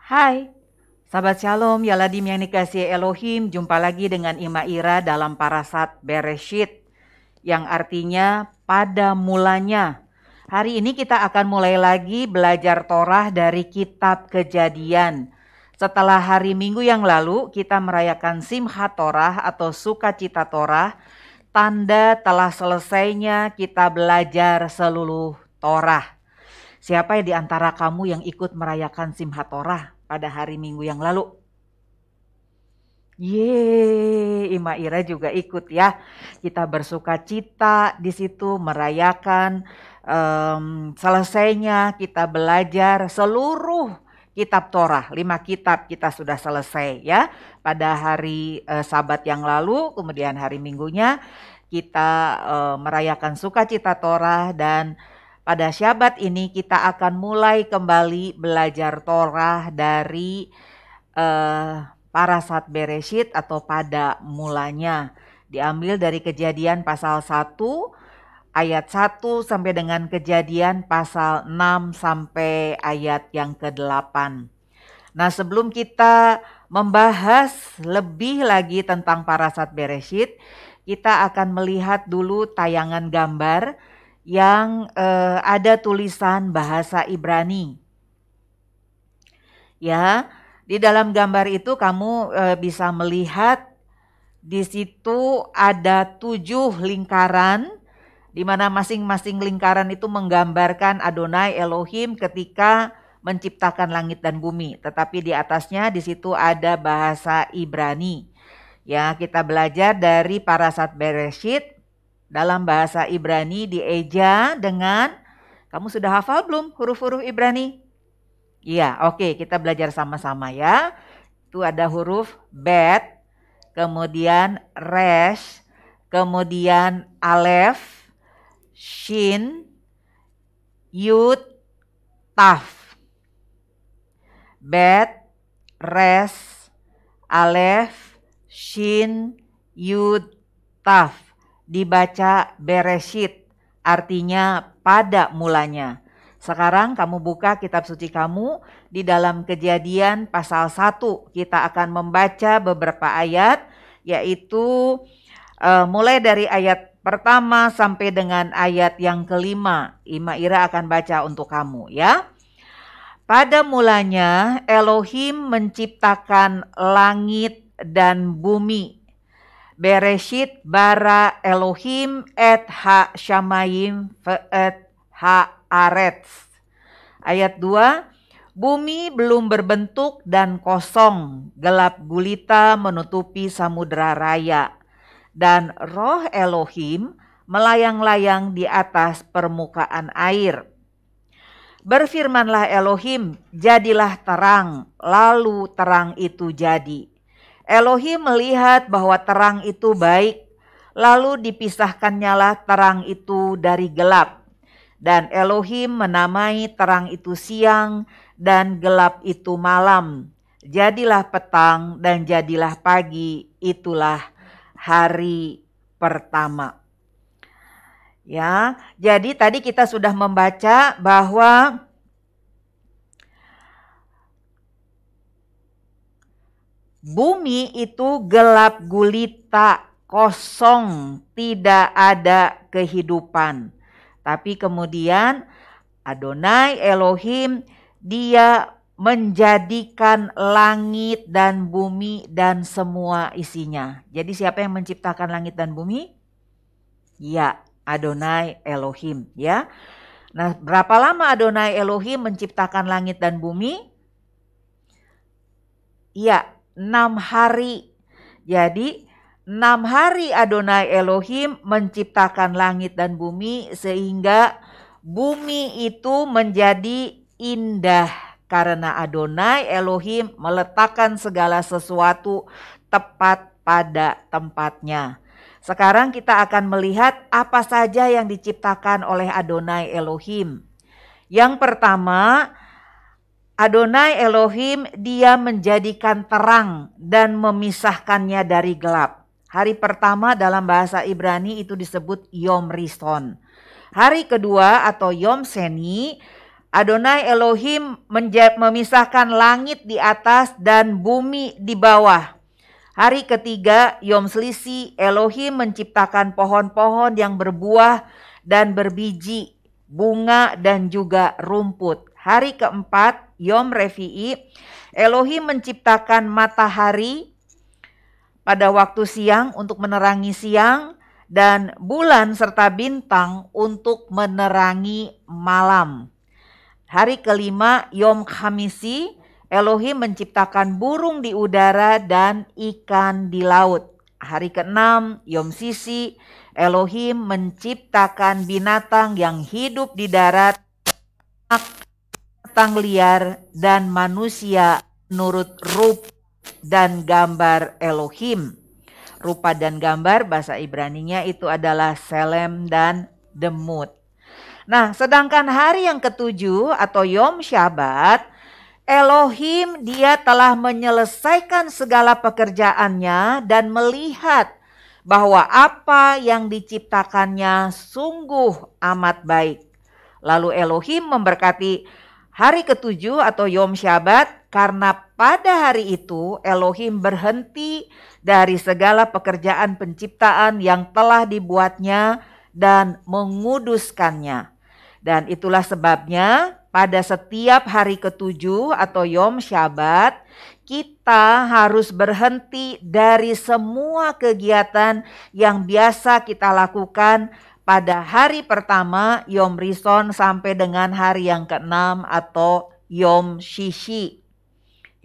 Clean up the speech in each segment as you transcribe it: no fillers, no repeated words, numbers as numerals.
Hai, sahabat Shalom, Yaladim yang dikasihi Elohim, jumpa lagi dengan Ima Ira dalam Parasat Bereshit, yang artinya pada mulanya. Hari ini kita akan mulai lagi belajar Torah dari kitab Kejadian. Setelah hari Minggu yang lalu, kita merayakan Simchat Torah atau Sukacita Torah, tanda telah selesainya kita belajar seluruh Torah. Siapa di antara kamu yang ikut merayakan Simchat Torah pada hari Minggu yang lalu? Yeay, Ima Ira juga ikut ya. Kita bersuka cita di situ merayakan selesainya kita belajar seluruh kitab Torah. 5 kitab kita sudah selesai ya. Pada hari Sabat yang lalu, kemudian hari Minggunya kita merayakan sukacita Torah, dan pada Syabat ini kita akan mulai kembali belajar Torah dari Parasat Bereshit atau pada mulanya. Diambil dari Kejadian pasal 1 ayat 1 sampai dengan Kejadian pasal 6 sampai ayat yang ke-8. Nah, sebelum kita membahas lebih lagi tentang Parasat Bereshit, kita akan melihat dulu tayangan gambar yang ada tulisan bahasa Ibrani. Ya, di dalam gambar itu kamu bisa melihat di situ ada 7 lingkaran, di mana masing-masing lingkaran itu menggambarkan Adonai Elohim ketika menciptakan langit dan bumi. Tetapi di atasnya di situ ada bahasa Ibrani. Ya, kita belajar dari Parasat Bereshit. Dalam bahasa Ibrani dieja dengan, kamu sudah hafal belum huruf-huruf Ibrani? Iya, oke, kita belajar sama-sama ya. Itu ada huruf Bet, kemudian Resh, kemudian Alef, Shin, Yud, Taf. Bet, Resh, Alef, Shin, Yud, Taf. Dibaca Bereshit, artinya pada mulanya. Sekarang kamu buka kitab suci kamu di dalam Kejadian pasal 1. Kita akan membaca beberapa ayat, yaitu mulai dari ayat pertama sampai dengan ayat yang ke-5. Ima Ira akan baca untuk kamu ya. Pada mulanya Elohim menciptakan langit dan bumi. Bereshit bara Elohim et ha shamayim ve'et ha aretz. Ayat 2, bumi belum berbentuk dan kosong, gelap gulita menutupi samudra raya, dan roh Elohim melayang-layang di atas permukaan air. Berfirmanlah Elohim, jadilah terang, lalu terang itu jadi. Elohim melihat bahwa terang itu baik, lalu dipisahkannyalah terang itu dari gelap. Dan Elohim menamai terang itu siang dan gelap itu malam. Jadilah petang dan jadilah pagi, itulah hari pertama. Ya, jadi tadi kita sudah membaca bahwa bumi itu gelap gulita, kosong, tidak ada kehidupan. Tapi kemudian Adonai Elohim dia menjadikan langit dan bumi dan semua isinya. Jadi siapa yang menciptakan langit dan bumi? Ya, Adonai Elohim ya. Nah, berapa lama Adonai Elohim menciptakan langit dan bumi? Iya, 6 hari. Jadi 6 hari Adonai Elohim menciptakan langit dan bumi sehingga bumi itu menjadi indah karena Adonai Elohim meletakkan segala sesuatu tepat pada tempatnya. Sekarang kita akan melihat apa saja yang diciptakan oleh Adonai Elohim. Yang pertama, Adonai Elohim dia menjadikan terang dan memisahkannya dari gelap. Hari pertama dalam bahasa Ibrani itu disebut Yom Rishon. Hari kedua atau Yom Sheni Adonai Elohim memisahkan langit di atas dan bumi di bawah. Hari ketiga, Yom Selisi, Elohim menciptakan pohon-pohon yang berbuah dan berbiji, bunga dan juga rumput. Hari keempat, Yom Revi'i, Elohim menciptakan matahari pada waktu siang untuk menerangi siang dan bulan serta bintang untuk menerangi malam. Hari kelima, Yom Khamisi, Elohim menciptakan burung di udara dan ikan di laut. Hari keenam, Yom Sisi, Elohim menciptakan binatang yang hidup di darat, binatang liar, dan manusia menurut rupa dan gambar Elohim. Rupa dan gambar bahasa Ibraninya itu adalah Selem dan Demut. Nah, sedangkan hari yang ketujuh atau Yom Syabat, Elohim dia telah menyelesaikan segala pekerjaannya dan melihat bahwa apa yang diciptakannya sungguh amat baik. Lalu Elohim memberkati hari ketujuh atau Yom Syabat karena pada hari itu Elohim berhenti dari segala pekerjaan penciptaan yang telah dibuatnya dan menguduskannya. Dan itulah sebabnya pada setiap hari ketujuh atau Yom Syabat kita harus berhenti dari semua kegiatan yang biasa kita lakukan pada hari pertama Yom Rishon sampai dengan hari yang keenam atau Yom Shishi.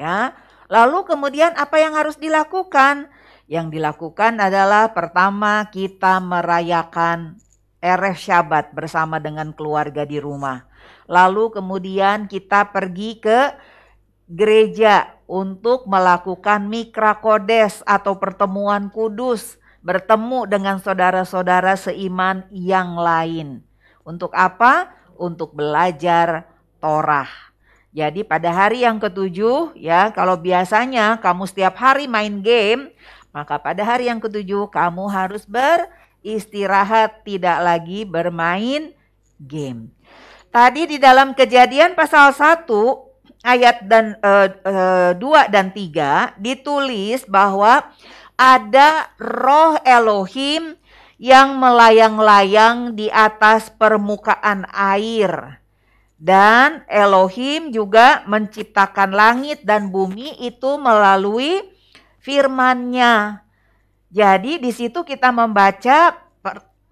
Ya, lalu kemudian apa yang harus dilakukan? Yang dilakukan adalah pertama kita merayakan Erev Syabat bersama dengan keluarga di rumah. Lalu kemudian kita pergi ke gereja untuk melakukan Mikra Kodes atau pertemuan kudus. Bertemu dengan saudara-saudara seiman yang lain. Untuk apa? Untuk belajar Torah. Jadi pada hari yang ketujuh ya, kalau biasanya kamu setiap hari main game, maka pada hari yang ketujuh kamu harus beristirahat, tidak lagi bermain game. Tadi di dalam Kejadian pasal 1 ayat 2 dan 3 ditulis bahwa ada roh Elohim yang melayang-layang di atas permukaan air. Dan Elohim juga menciptakan langit dan bumi itu melalui firman-Nya. Jadi di situ kita membaca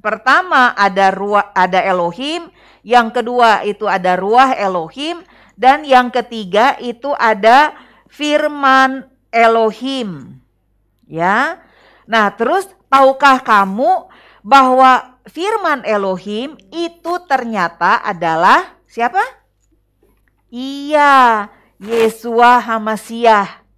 pertama ada Elohim, yang kedua itu ada ruah Elohim, dan yang ketiga itu ada firman Elohim. Ya. Nah, terus tahukah kamu bahwa firman Elohim itu ternyata adalah siapa? Iya, Yeshua HaMashiach.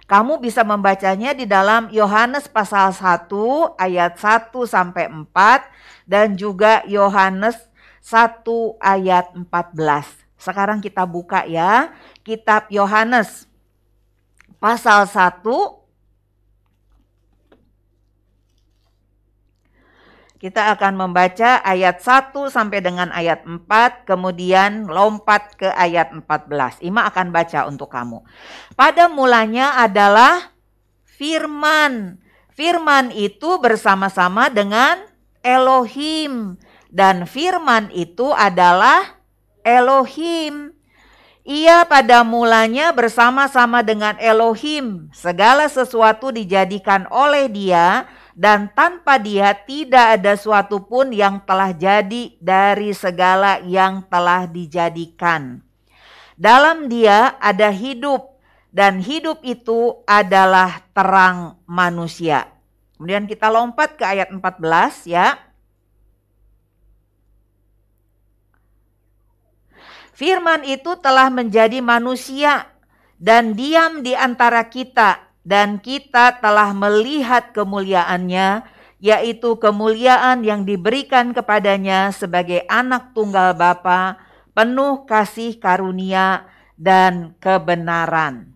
Kamu bisa membacanya di dalam Yohanes pasal 1 ayat 1 sampai 4 dan juga Yohanes 1 ayat 14. Sekarang kita buka ya, kitab Yohanes pasal 1. Kita akan membaca ayat 1 sampai dengan ayat 4, kemudian lompat ke ayat 14. Ima akan baca untuk kamu. Pada mulanya adalah firman. Firman itu bersama-sama dengan Elohim. Dan firman itu adalah Elohim. Ia pada mulanya bersama-sama dengan Elohim. Segala sesuatu dijadikan oleh Dia, dan tanpa Dia tidak ada suatu pun yang telah jadi dari segala yang telah dijadikan. Dalam Dia ada hidup, dan hidup itu adalah terang manusia. Kemudian kita lompat ke ayat 14 ya. Firman itu telah menjadi manusia dan diam di antara kita, dan kita telah melihat kemuliaannya, yaitu kemuliaan yang diberikan kepadanya sebagai anak tunggal Bapa, penuh kasih karunia dan kebenaran.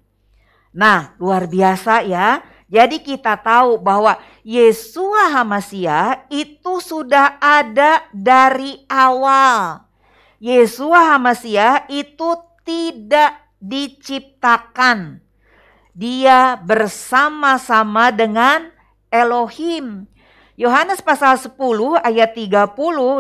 Nah, luar biasa ya. Jadi kita tahu bahwa Yeshua HaMashiach itu sudah ada dari awal. Yeshua HaMasiah itu tidak diciptakan. Dia bersama-sama dengan Elohim. Yohanes pasal 10 ayat 30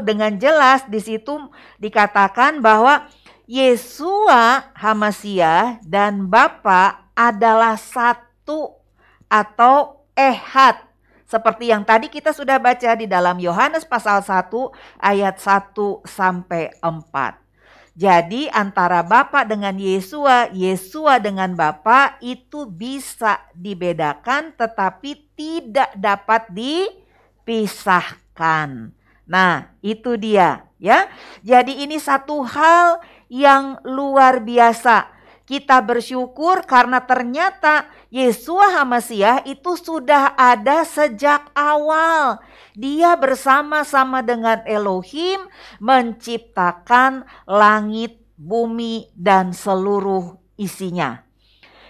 dengan jelas di situ dikatakan bahwa Yeshua HaMasiah dan Bapa adalah satu atau ehad. Seperti yang tadi kita sudah baca di dalam Yohanes pasal 1 ayat 1 sampai 4. Jadi antara Bapa dengan Yesua, Yesua dengan Bapa itu bisa dibedakan tetapi tidak dapat dipisahkan. Nah, itu dia ya. Jadi ini satu hal yang luar biasa. Kita bersyukur karena ternyata Yeshua HaMasiah itu sudah ada sejak awal. Dia bersama-sama dengan Elohim menciptakan langit, bumi, dan seluruh isinya.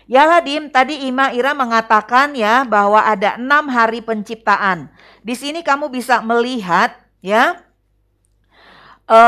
Ya Ladim, tadi Ima Ira mengatakan ya bahwa ada 6 hari penciptaan. Di sini kamu bisa melihat ya,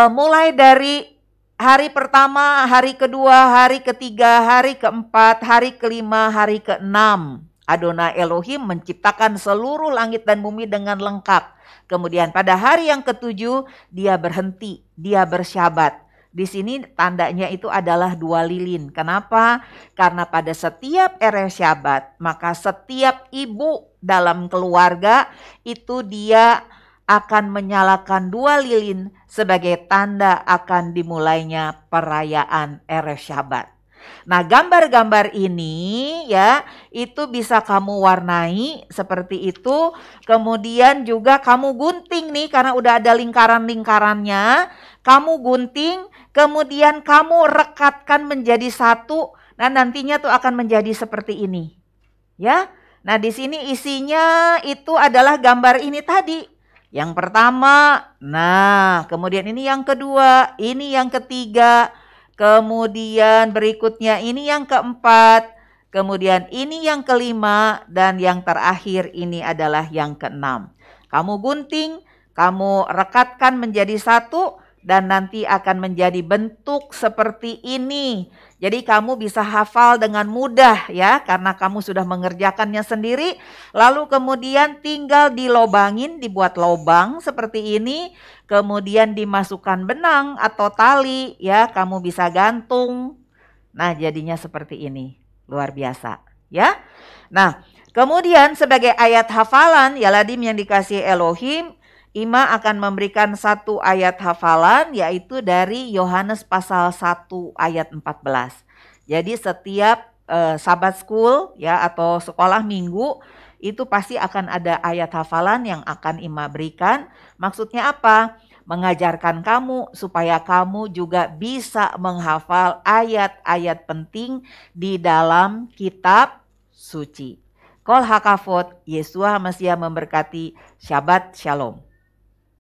mulai dari hari pertama, hari kedua, hari ketiga, hari keempat, hari kelima, hari keenam. Adonai Elohim menciptakan seluruh langit dan bumi dengan lengkap. Kemudian pada hari yang ketujuh dia berhenti, dia bersyabat. Di sini tandanya itu adalah 2 lilin. Kenapa? Karena pada setiap erev syabat, maka setiap ibu dalam keluarga itu dia akan menyalakan 2 lilin sebagai tanda akan dimulainya perayaan erev syabat. Nah, gambar-gambar ini ya, itu bisa kamu warnai seperti itu. Kemudian juga kamu gunting nih karena udah ada lingkaran-lingkarannya. Kamu gunting, kemudian kamu rekatkan menjadi satu. Nah, nantinya tuh akan menjadi seperti ini. Ya. Nah, di sini isinya itu adalah gambar ini tadi. Yang pertama, nah kemudian ini yang kedua, ini yang ketiga, kemudian berikutnya ini yang keempat, kemudian ini yang kelima, dan yang terakhir ini adalah yang keenam. Kamu gunting, kamu rekatkan menjadi satu, dan nanti akan menjadi bentuk seperti ini. Jadi kamu bisa hafal dengan mudah ya, karena kamu sudah mengerjakannya sendiri. Lalu kemudian tinggal dilobangin, dibuat lobang seperti ini. Kemudian dimasukkan benang atau tali ya, kamu bisa gantung. Nah, jadinya seperti ini. Luar biasa ya. Nah, kemudian sebagai ayat hafalan ya Ladim yang dikasih Elohim, Ima akan memberikan satu ayat hafalan yaitu dari Yohanes pasal 1 ayat 14. Jadi setiap Sabat School ya atau sekolah minggu itu pasti akan ada ayat hafalan yang akan Ima berikan. Maksudnya apa? Mengajarkan kamu supaya kamu juga bisa menghafal ayat-ayat penting di dalam kitab suci. Kol hakafot, Yeshua HaMasiah memberkati. Shabbat Shalom.